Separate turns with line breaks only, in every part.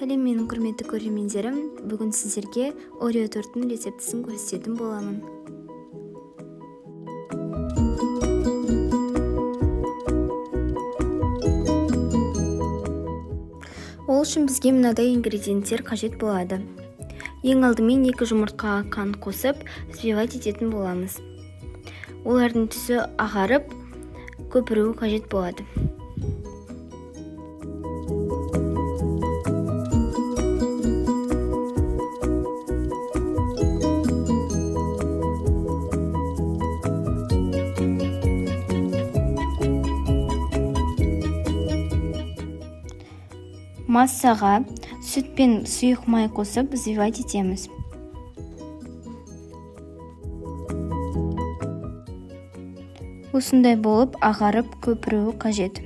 Сәлем менің құрметті көрермендерім, бүгін сіздерге Орео торттың рецептісін көрсететін боламын. Ол үшін бізге мынадай ингредиенттер қажет болады. Ең алдымен 2 жұмыртқаға қант қосып, взбивать ететін боламыз. Олардың түсі ағарып, көпіруі қажет болады. Массаға сүт пен сұйық май қосып взбивать етеміз. Осындай болып ағарып көпіруі қажет.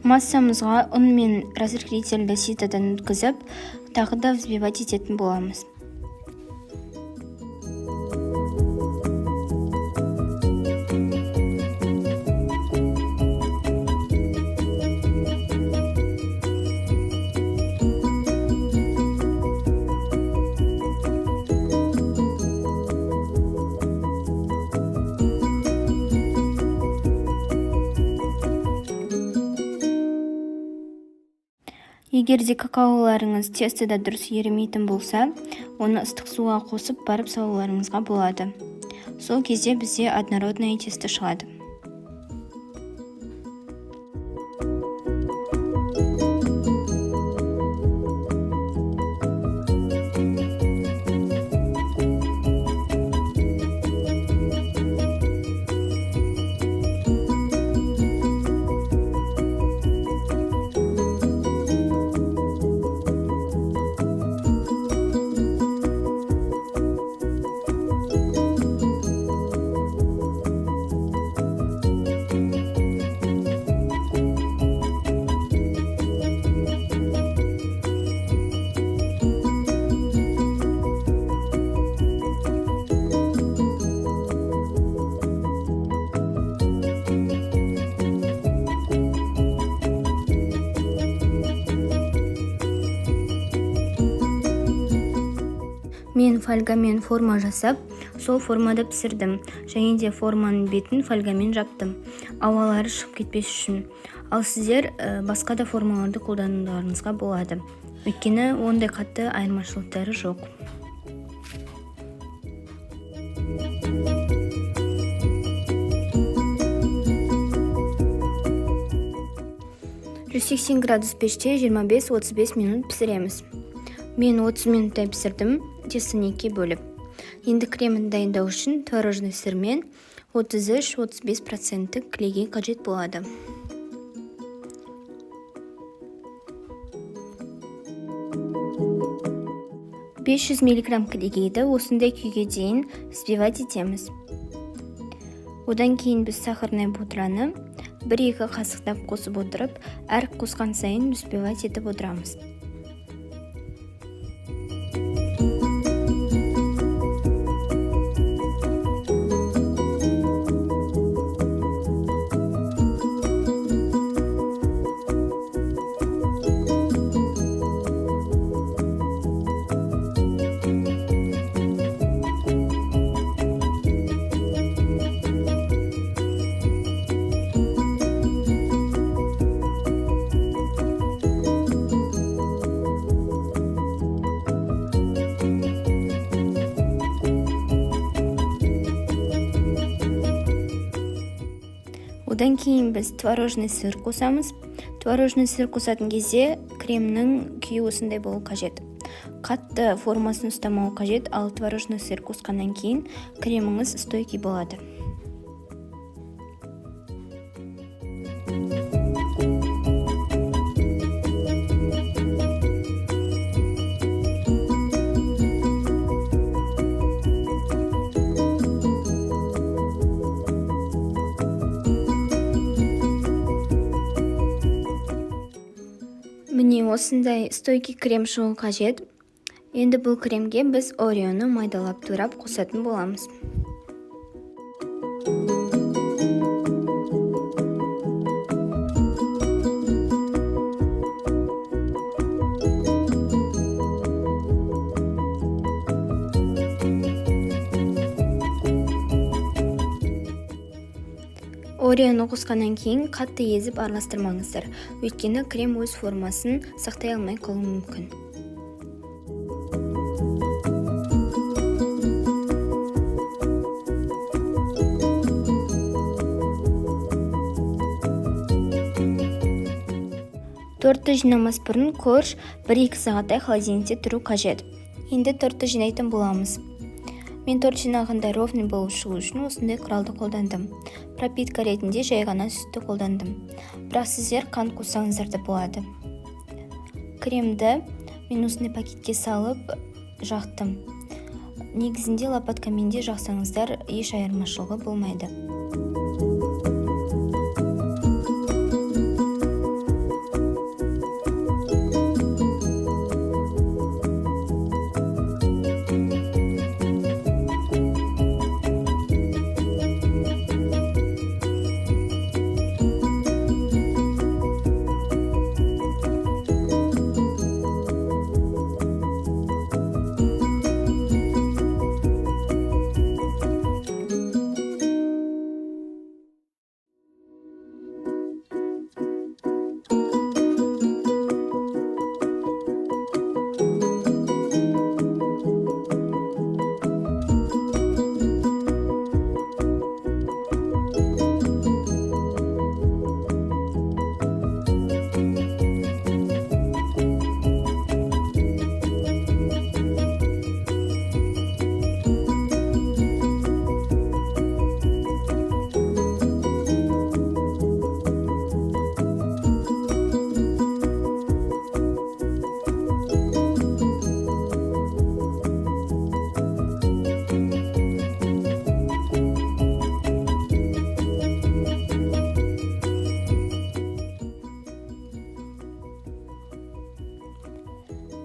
Массамызға ұн мен разрыхлительді ситадан өткізіп, тағы да взбивать ететін боламыз. Егер де какаоларыңыз тестода дұрыс ерімейтін болса, оны ыстық суға қосып барып салуларыңызға болады. Сол кезде бізде однородное тесто шығады. Мен фольгамен форма жасап, сол формада пісірдім, және де форманың бетін фольгамен жаптым, ауалары шығып кетпес үшін. Ал сіздер басқа да формаларды қолдануларыңызға болады. Өйткені ондай қатты айырмашылықтары жоқ. градус пеште 25-35 минут пісіреміз. Мен 30 минуттай пісірдім, тестін 2 бөліп. Енді кремін дайындау үшін творожный сырмен 33-35% клейге қажет болады. «500 мг клейгейді осындай күйге дейін взбивать етеміз. Одан кейін біз сахарный пудраны 1-2 қасықтап қосып отырып, әр қосқан сайын взбивать етіп отырамыз. Одан кейін біз творожный сыр қосамыз. Творожный сыр қосатын кезде кремнің күйі осындай болу қажет. Қатты формасын ұстамау қажет, ал творожный сыр қосқаннан кейін креміңіз стойкий болады. Міне осындай стойкий крем шығу қажет. Енді бұл кремге біз Ореоны майдалап турап қосатын боламыз. ореоны қосқаннан кейін қатты езіп араластырмаңыздар, өйткені крем өз формасын сақтай алмай қалуы мүмкін. Тортты жинамас бұрын корж 1-2 сағаттай холодильникте тұру қажет. Енді тортты жинайтын боламыз. Мен торт жинағанда ровный болып шығу үшін осындай құралды қолдандым. Пропитка ретінде жай ғана сүтті қолдандым. Бірақ сіздер қант қоссаңыздар да болады. Кремді мен осындай пакетке салып жақтым. Негізінде лопаткамен де жақсаңыздар еш айырмашылығы болмайды.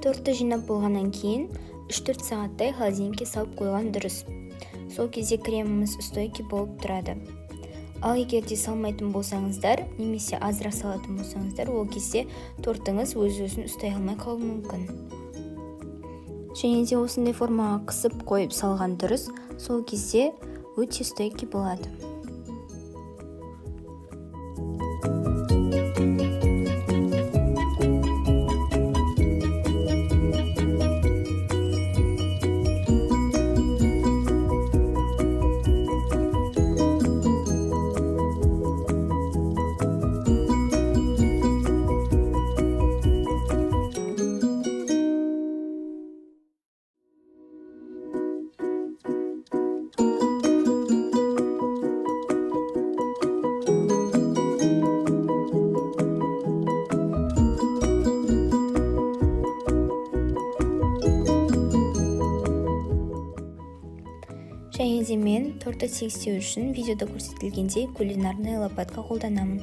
Тортты жинап болғаннан кейін 3-4 сағаттай холодильникке салып қойған дұрыс. Сол кезде креміміз стойкий болып тұрады. Ал егер де салмайтын болсаңыздар, немесе азырақ салатын болсаңыздар, ол кезде тортыңыз өз-өзін ұстай алмай қалуы мүмкін. Және де осындай формаға қысып қойып салған дұрыс, сол кезде өте стойкий болады. Және де мен тортты тегістеу үшін видеода көрсетілгендей кулинарный лопатка қолданамын.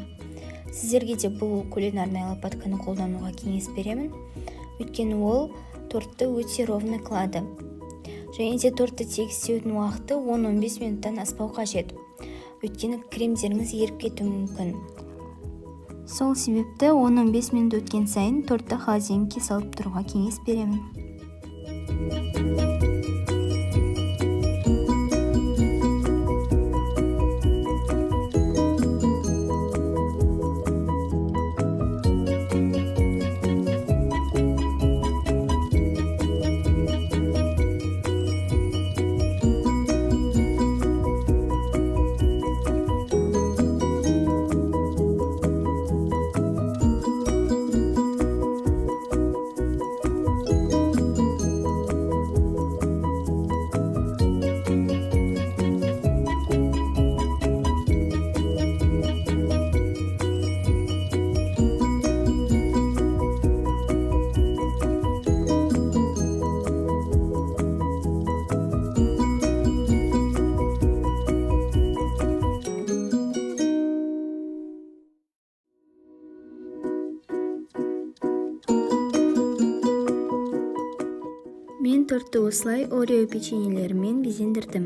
Сіздерге де бұл кулинарный лопатканы қолдануға кеңес беремін, өйткені ол тортты өте ровный қылады. Және де тортты тегістеудің уақыты 10-15 минуттан аспау қажет, өйткені кремдеріңіз еріп кетуі мүмкін. Сол себепті 10-15 минут өткен сайын тортты холодильникке салып тұруға кеңес беремін. Мен тортты осылай орео печеньелерімен безендірдім,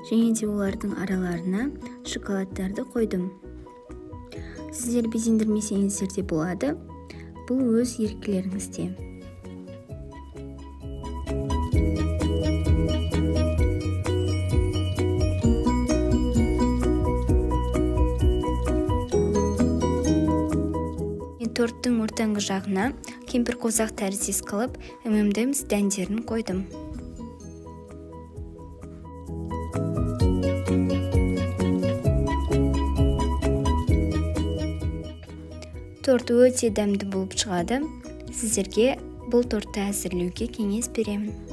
және де олардың араларына шоколадтарды қойдым. Сіздер безендірмесеңіздер де болады, бұл өз еркілеріңізде. торттың ортаңғы жағына кемпір қосақ тәріздес қылып M&M's дәндерін қойдым. Торт өте дәмді болып шығады. Сіздерге бұл тортты әзірлеуге кеңес беремін.